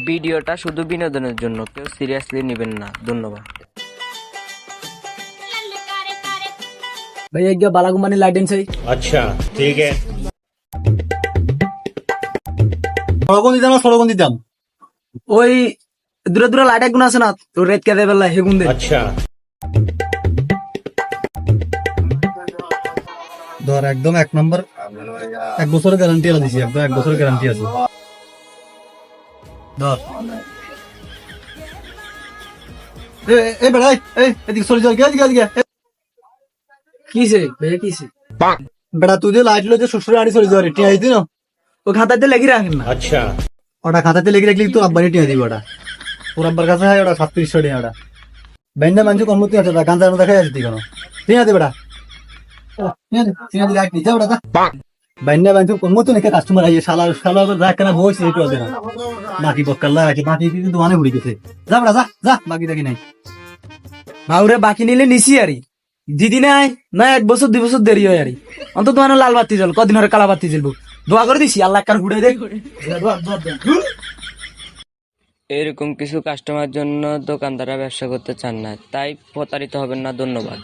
ভিডিওটা শুধু বিনোদনের জন্য, কেউ সিরিয়াসলি নেবেন না। ধন্যবাদ। भैया क्या बाला घुमाने लाइट से अच्छा ठीक है। সরগন দিতাম না সরগন দিতাম ওই দূরে দূরে লাইট গুণ আছে না তো রেত কে দেবেলা হেগুন দে अच्छा ধর একদম 1 নম্বর 1 বছরের গ্যারান্টি আছে দিছি একদম 1 বছরের গ্যারান্টি আছে ধর এ বেড়াই এদিকে সরে যাও এদিকে কিসে ভैया কিসে বেড়া তুই যে লাইট লইতে শ্বশুরে আনি চলে যাও টিয়া দিন ও খাতাতে লাগি রাখেন না अच्छा ওটা খাতাতে লিখে রাখলি তো আব্বানি টিয়া দিবি ওটা তোর আব্বার কাছে হয় ওটা 3700 টাকা ওটা বাইন্দা মানুষ কর্মতি আছে তা গাঞ্জার মধ্যে খাই আছে তুই কেন টিয়া দে বেড়া টিয়া দি রাখ যা ওটা বাইন্দা মানুষ কর্মতি নাকি কাস্টমার আইয়ে শালা শালা রাখ কেন বইছে একটু আছে না বাকি বক্কাল্লা আছে বাকি কিন্তু মানে উড়ি গেছে যা বেড়া যা বাকি দেখি নাই ভাউরে বাকি নিলে নিছি আরি দিদি নাই না 1 বছর 2 বছর দেরি হয় আরি অন্তত মানে লাল বাতি জ্বল কদিন হরে কালা বাতি জ্বলবো দোয়া করে দিছি আল্লাহ কার ঘুরে দে এরকম কিছু কাস্টমার জন্য দোকানদাররা ব্যবসা করতে চান না, তাই প্রতারিত হবেন না। ধন্যবাদ।